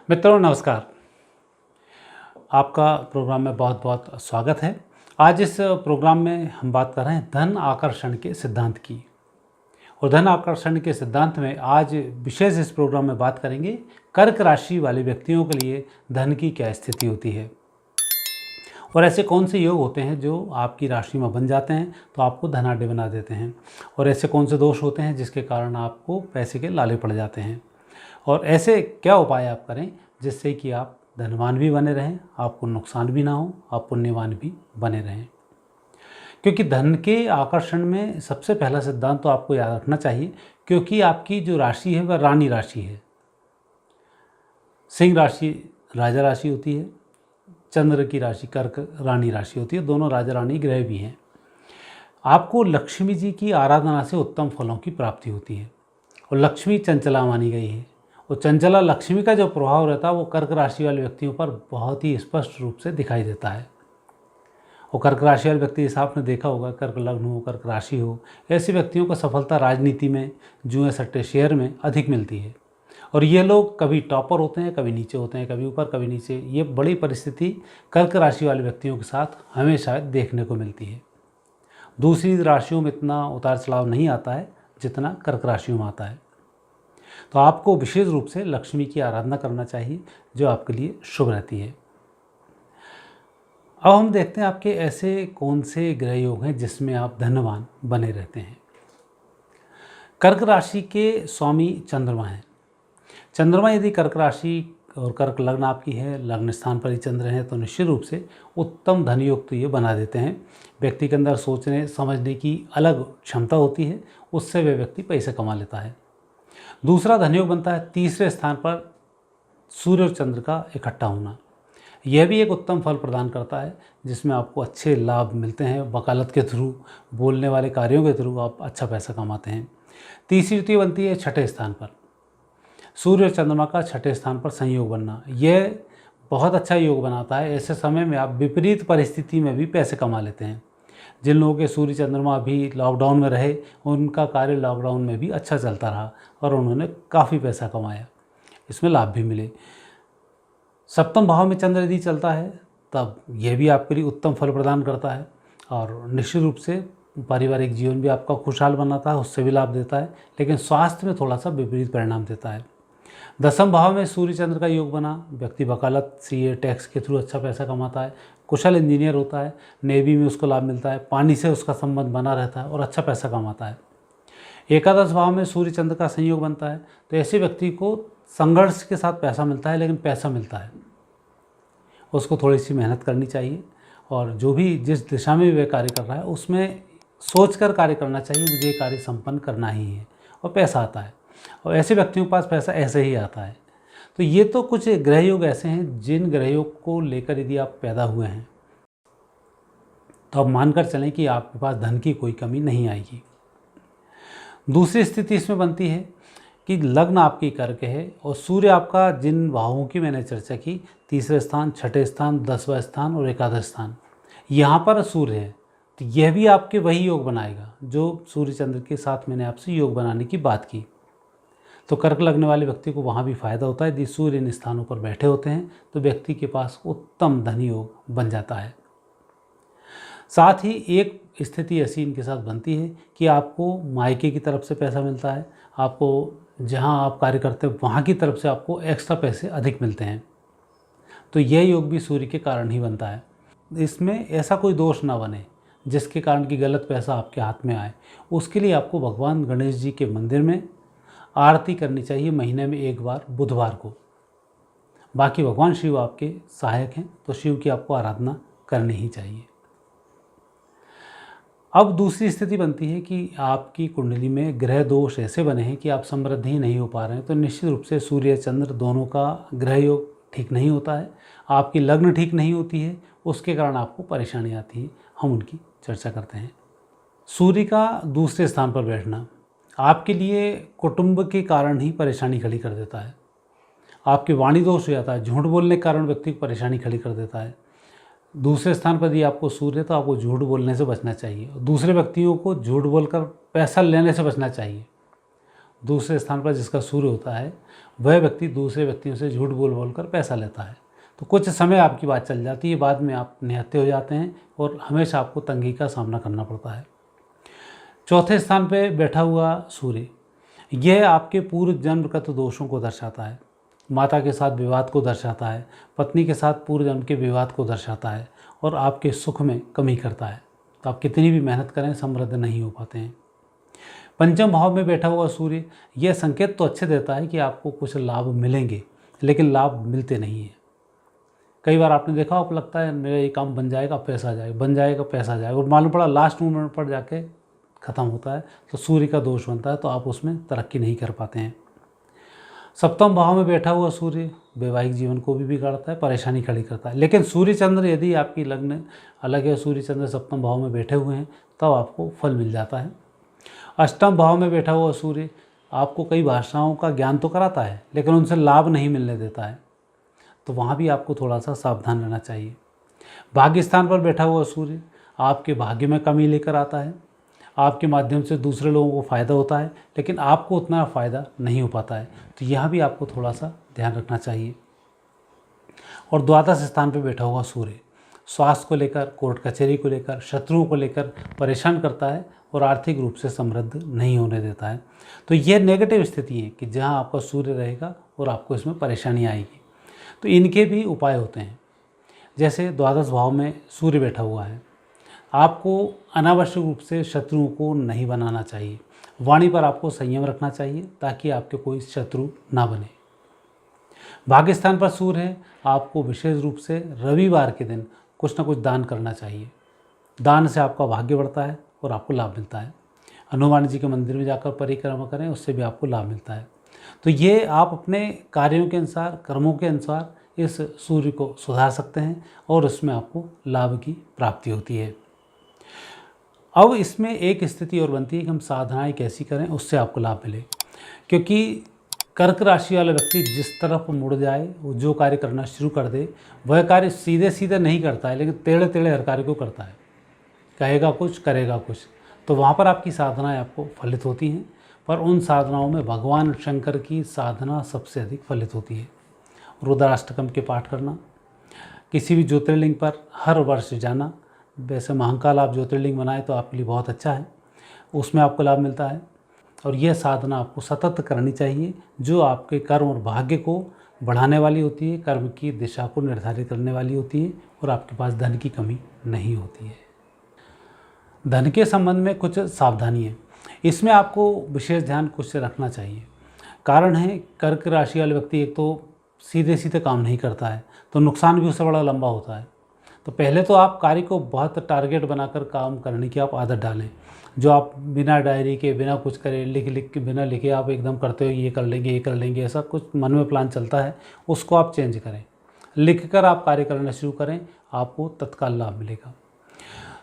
मित्रों नमस्कार। आपका प्रोग्राम में बहुत बहुत स्वागत है। आज इस प्रोग्राम में हम बात कर रहे हैं धन आकर्षण के सिद्धांत की। और धन आकर्षण के सिद्धांत में आज विशेष इस प्रोग्राम में बात करेंगे कर्क राशि वाले व्यक्तियों के लिए धन की क्या स्थिति होती है और ऐसे कौन से योग होते हैं जो आपकी राशि में बन जाते हैं तो आपको धनाढ्य बना देते हैं, और ऐसे कौन से दोष होते हैं जिसके कारण आपको पैसे के लाले पड़ जाते हैं, और ऐसे क्या उपाय आप करें जिससे कि आप धनवान भी बने रहें, आपको नुकसान भी ना हो, आप पुण्यवान भी बने रहें। क्योंकि धन के आकर्षण में सबसे पहला सिद्धांत तो आपको याद रखना चाहिए, क्योंकि आपकी जो राशि है वह रानी राशि है। सिंह राशि राजा राशि होती है, चंद्र की राशि कर्क रानी राशि होती है, दोनों राजा रानी ग्रह भी हैं। आपको लक्ष्मी जी की आराधना से उत्तम फलों की प्राप्ति होती है, और लक्ष्मी चंचला मानी गई है, और चंचला लक्ष्मी का जो प्रभाव रहता है वो कर्क राशि वाले व्यक्तियों पर बहुत ही स्पष्ट रूप से दिखाई देता है। और कर्क राशि वाले व्यक्ति, जैसा आपने देखा होगा, कर्क लग्न हो, कर्क राशि हो, ऐसे व्यक्तियों को सफलता राजनीति में, जुए सट्टे शेयर में अधिक मिलती है। और ये लोग कभी टॉपर होते हैं, कभी नीचे होते हैं, कभी ऊपर कभी नीचे। ये बड़ी परिस्थिति कर्क राशि वाले व्यक्तियों के साथ हमेशा देखने को मिलती है। दूसरी राशियों में इतना उतार चढ़ाव नहीं आता है जितना कर्क राशियों में आता है। तो आपको विशेष रूप से लक्ष्मी की आराधना करना चाहिए, जो आपके लिए शुभ रहती है। अब हम देखते हैं आपके ऐसे कौन से ग्रह योग हैं जिसमें आप धनवान बने रहते हैं। कर्क राशि के स्वामी चंद्रमा हैं। चंद्रमा यदि कर्क राशि और कर्क लग्न आपकी है, लग्न स्थान पर ही चंद्र हैं, तो निश्चित रूप से उत्तम धन योग तो ये बना देते हैं। व्यक्ति के अंदर सोचने समझने की अलग क्षमता होती है, उससे वह व्यक्ति पैसे कमा लेता है। दूसरा धनयोग बनता है तीसरे स्थान पर सूर्य और चंद्र का इकट्ठा होना। यह भी एक उत्तम फल प्रदान करता है, जिसमें आपको अच्छे लाभ मिलते हैं। वकालत के थ्रू, बोलने वाले कार्यों के थ्रू आप अच्छा पैसा कमाते हैं। तीसरी युति बनती है छठे स्थान पर, सूर्य और चंद्रमा का छठे स्थान पर संयोग बनना। यह बहुत अच्छा योग बनाता है। ऐसे समय में आप विपरीत परिस्थिति में भी पैसे कमा लेते हैं। जिन लोगों के सूर्य चंद्रमा भी लॉकडाउन में रहे, उनका कार्य लॉकडाउन में भी अच्छा चलता रहा और उन्होंने काफ़ी पैसा कमाया, इसमें लाभ भी मिले। सप्तम भाव में चंद्र यदि चलता है तब यह भी आपके लिए उत्तम फल प्रदान करता है, और निश्चित रूप से पारिवारिक जीवन भी आपका खुशहाल बनाता है, उससे भी लाभ देता है, लेकिन स्वास्थ्य में थोड़ा सा विपरीत परिणाम देता है। दसम भाव में सूर्य चंद्र का योग बना, व्यक्ति वकालत, सीए, टैक्स के थ्रू अच्छा पैसा कमाता है, कुशल इंजीनियर होता है, नेवी में उसको लाभ मिलता है, पानी से उसका संबंध बना रहता है और अच्छा पैसा कमाता है। एकादश भाव में सूर्य चंद्र का संयोग बनता है, तो ऐसे व्यक्ति को संघर्ष के साथ पैसा मिलता है, लेकिन पैसा मिलता है, उसको थोड़ी सी मेहनत करनी चाहिए, और जो भी जिस दिशा में वह कार्य कर रहा है उसमें सोचकर कार्य करना चाहिए, मुझे ये कार्य संपन्न करना ही है, और पैसा आता है। और ऐसे व्यक्तियों के पास पैसा ऐसे ही आता है। तो ये तो कुछ ग्रह योग ऐसे हैं जिन ग्रह योग को लेकर यदि आप पैदा हुए हैं तो आप मानकर चलें कि आपके पास धन की कोई कमी नहीं आएगी। दूसरी स्थिति इसमें बनती है कि लग्न आपकी कर्क है और सूर्य आपका, जिन भावों की मैंने चर्चा की, तीसरे स्थान, छठे स्थान, 10वां स्थान और एकादश स्थान, यहाँ पर सूर्य है, तो यह भी आपके वही योग बनाएगा जो सूर्य चंद्र के साथ मैंने आपसे योग बनाने की बात की। तो कर्क लगने वाले व्यक्ति को वहाँ भी फायदा होता है। यदि सूर्य इन स्थानों पर बैठे होते हैं तो व्यक्ति के पास उत्तम धन योग बन जाता है। साथ ही एक स्थिति ऐसी इनके साथ बनती है कि आपको मायके की तरफ से पैसा मिलता है, आपको जहाँ आप कार्य करते हैं वहाँ की तरफ से आपको एक्स्ट्रा पैसे अधिक मिलते हैं। तो यह योग भी सूर्य के कारण ही बनता है। इसमें ऐसा कोई दोष ना बने जिसके कारण कि गलत पैसा आपके हाथ में आए। उसके लिए आपको भगवान गणेश जी के मंदिर में आरती करनी चाहिए, महीने में एक बार बुधवार को। बाकी भगवान शिव आपके सहायक हैं, तो शिव की आपको आराधना करनी ही चाहिए। अब दूसरी स्थिति बनती है कि आपकी कुंडली में ग्रह दोष ऐसे बने हैं कि आप समृद्धि नहीं हो पा रहे हैं, तो निश्चित रूप से सूर्य चंद्र दोनों का ग्रह योग ठीक नहीं होता है, आपकी लग्न ठीक नहीं होती है, उसके कारण आपको परेशानी आती है। हम उनकी चर्चा करते हैं। सूर्य का दूसरे स्थान पर बैठना आपके लिए कुटुंब के कारण ही परेशानी खड़ी कर देता है। आपके वाणी दोष हो जाता है, झूठ बोलने के कारण व्यक्ति को परेशानी खड़ी कर देता है। दूसरे स्थान पर यदि आपको सूर्य, तो आपको झूठ बोलने से बचना चाहिए, दूसरे व्यक्तियों को झूठ बोलकर पैसा लेने से बचना चाहिए। दूसरे स्थान पर जिसका सूर्य होता है वह व्यक्ति दूसरे व्यक्तियों से झूठ बोल बोल कर पैसा लेता है। तो कुछ समय आपकी बात चल जाती है, बाद में आप निहत्थे हो जाते हैं और हमेशा आपको तंगी का सामना करना पड़ता है। चौथे स्थान पर बैठा हुआ सूर्य, यह आपके पूर्व जन्मगत दोषों को दर्शाता है। माता के साथ विवाद को दर्शाता है, पत्नी के साथ पूर्व जन्म के विवाद को दर्शाता है और आपके सुख में कमी करता है। तो आप कितनी भी मेहनत करें समृद्ध नहीं हो पाते हैं। पंचम भाव में बैठा हुआ सूर्य, यह संकेत तो अच्छे देता है कि आपको कुछ लाभ मिलेंगे, लेकिन लाभ मिलते नहीं हैं। कई बार आपने देखा, आपको लगता है मेरा ये काम बन जाएगा पैसा आ जाएगा, बन जाएगा पैसा आ जाएगा, और मालूम पड़ा लास्ट मोमेंट पर जाके ख़त्म होता है। तो सूर्य का दोष बनता है, तो आप उसमें तरक्की नहीं कर पाते हैं। सप्तम भाव में बैठा हुआ सूर्य वैवाहिक जीवन को भी बिगाड़ता है, परेशानी खड़ी करता है। लेकिन सूर्य चंद्र यदि आपकी लग्न अलग है, सूर्य चंद्र सप्तम भाव में बैठे हुए हैं, तब आपको फल मिल जाता है। अष्टम भाव में बैठा हुआ सूर्य आपको कई भाषाओं का ज्ञान तो कराता है, लेकिन उनसे लाभ नहीं मिलने देता है, तो वहाँ भी आपको थोड़ा सा सावधान रहना चाहिए। भाग्य स्थान पर बैठा हुआ सूर्य आपके भाग्य में कमी लेकर आता है। आपके माध्यम से दूसरे लोगों को फ़ायदा होता है, लेकिन आपको उतना फ़ायदा नहीं हो पाता है, तो यहाँ भी आपको थोड़ा सा ध्यान रखना चाहिए। और द्वादश स्थान पर बैठा हुआ सूर्य स्वास्थ्य को लेकर, कोर्ट कचहरी को लेकर, शत्रुओं को लेकर परेशान करता है और आर्थिक रूप से समृद्ध नहीं होने देता है। तो यह नेगेटिव स्थिति है कि जहाँ आपका सूर्य रहेगा और आपको इसमें परेशानी आएगी। तो इनके भी उपाय होते हैं। जैसे द्वादश भाव में सूर्य बैठा हुआ है, आपको अनावश्यक रूप से शत्रुओं को नहीं बनाना चाहिए। वाणी पर आपको संयम रखना चाहिए ताकि आपके कोई शत्रु ना बने। भाग्य स्थान पर सूर्य है, आपको विशेष रूप से रविवार के दिन कुछ न कुछ दान करना चाहिए। दान से आपका भाग्य बढ़ता है और आपको लाभ मिलता है। हनुमान जी के मंदिर में जाकर परिक्रमा करें, उससे भी आपको लाभ मिलता है। तो ये आप अपने कार्यों के अनुसार, कर्मों के अनुसार इस सूर्य को सुधार सकते हैं और उसमें आपको लाभ की प्राप्ति होती है। अब इसमें एक स्थिति और बनती है कि हम साधनाएं कैसी करें उससे आपको लाभ मिले, क्योंकि कर्क राशि वाला व्यक्ति जिस तरफ मुड़ जाए, वो जो कार्य करना शुरू कर दे, वह कार्य सीधे सीधे नहीं करता है, लेकिन टेढ़े टेढ़े हर कार्य को करता है। कहेगा कुछ, करेगा कुछ। तो वहाँ पर आपकी साधनाएं आपको फलित होती हैं, पर उन साधनाओं में भगवान शंकर की साधना सबसे अधिक फलित होती है। रुद्राष्टकम के पाठ करना, किसी भी ज्योतिर्लिंग पर हर वर्ष जाना। वैसे महाकाल आप ज्योतिर्लिंग बनाए तो आपके लिए बहुत अच्छा है, उसमें आपको लाभ मिलता है। और यह साधना आपको सतत करनी चाहिए, जो आपके कर्म और भाग्य को बढ़ाने वाली होती है, कर्म की दिशा को निर्धारित करने वाली होती है, और आपके पास धन की कमी नहीं होती है। धन के संबंध में कुछ सावधानी है, इसमें आपको विशेष ध्यान कुछ से रखना चाहिए। कारण है, कर्क राशि वाले व्यक्ति एक तो सीधे सीधे काम नहीं करता है, तो नुकसान भी उससे बड़ा लंबा होता है। तो पहले तो आप कार्य को बहुत टारगेट बनाकर काम करने की आप आदत डालें। जो आप बिना डायरी के, बिना कुछ करे, लिख के, बिना लिखे आप एकदम करते हो, ये कर लेंगे, ये कर लेंगे, ऐसा कुछ मन में प्लान चलता है, उसको आप चेंज करें। लिख कर आप कार्य करना शुरू करें, आपको तत्काल लाभ मिलेगा।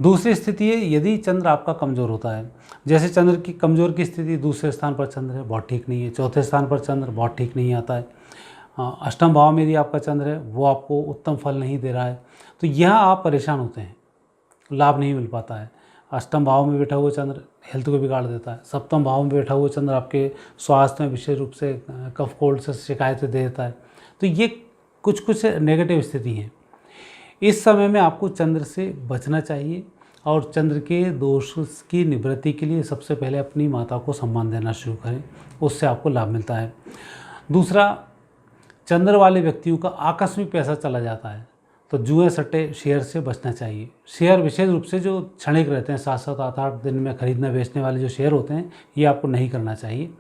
दूसरी स्थिति है, यदि चंद्र आपका कमज़ोर होता है, जैसे चंद्र की कमज़ोर की स्थिति दूसरे स्थान पर चंद्र है, बहुत ठीक नहीं है। चौथे स्थान पर चंद्र, बहुत ठीक नहीं आता है। अष्टम भाव में यदि आपका चंद्र है, वो आपको उत्तम फल नहीं दे रहा है, तो यहाँ आप परेशान होते हैं, लाभ नहीं मिल पाता है। अष्टम भाव में बैठा हुआ चंद्र हेल्थ को बिगाड़ देता है। सप्तम भाव में बैठा हुआ चंद्र आपके स्वास्थ्य में विशेष रूप से कफ कोल्ड से शिकायतें दे देता है। तो ये कुछ नेगेटिव स्थिति हैं। इस समय में आपको चंद्र से बचना चाहिए, और चंद्र के दोष की निवृत्ति के लिए सबसे पहले अपनी माता को सम्मान देना शुरू करें, उससे आपको लाभ मिलता है। दूसरा, चंद्र वाले व्यक्तियों का आकस्मिक पैसा चला जाता है, तो जुए सट्टे शेयर से बचना चाहिए। शेयर विशेष रूप से जो क्षणिक रहते हैं, 7-7, 8-8 दिन में खरीदने बेचने वाले जो शेयर होते हैं, ये आपको नहीं करना चाहिए।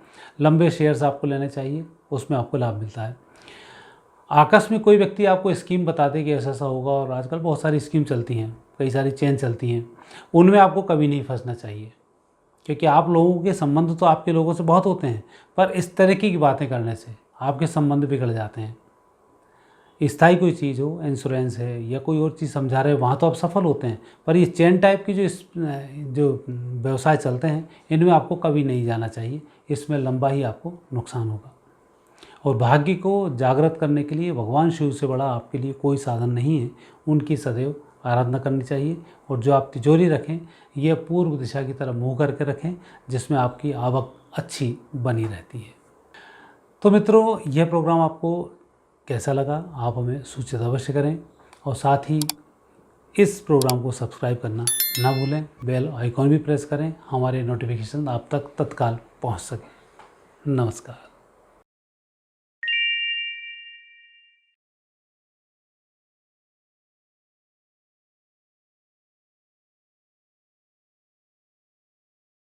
लंबे शेयर्स आपको लेने चाहिए, उसमें आपको लाभ मिलता है। आकस्मिक कोई व्यक्ति आपको स्कीम बता दे कि ऐसा ऐसा होगा, और आजकल बहुत सारी स्कीम चलती हैं, कई सारी चेन चलती हैं, उनमें आपको कभी नहीं फंसना चाहिए, क्योंकि आप लोगों के संबंध तो आपके लोगों से बहुत होते हैं, पर इस तरीके की बातें करने से आपके संबंध बिगड़ जाते हैं। स्थायी कोई चीज़ हो, इंश्योरेंस है या कोई और चीज़ समझा रहे हो, वहाँ तो आप सफल होते हैं, पर ये चेन टाइप की जो व्यवसाय चलते हैं, इनमें आपको कभी नहीं जाना चाहिए, इसमें लंबा ही आपको नुकसान होगा। और भाग्य को जागृत करने के लिए भगवान शिव से बड़ा आपके लिए कोई साधन नहीं है, उनकी सदैव आराधना करनी चाहिए। और जो आप तिजोरी रखें यह पूर्व दिशा की तरफ मुँह करके रखें, जिसमें आपकी आवक अच्छी बनी रहती है। तो मित्रों, यह प्रोग्राम आपको कैसा लगा आप हमें सूचित अवश्य करें, और साथ ही इस प्रोग्राम को सब्सक्राइब करना ना भूलें। बेल आइकॉन भी प्रेस करें, हमारे नोटिफिकेशन आप तक तत्काल पहुंच सके। नमस्कार।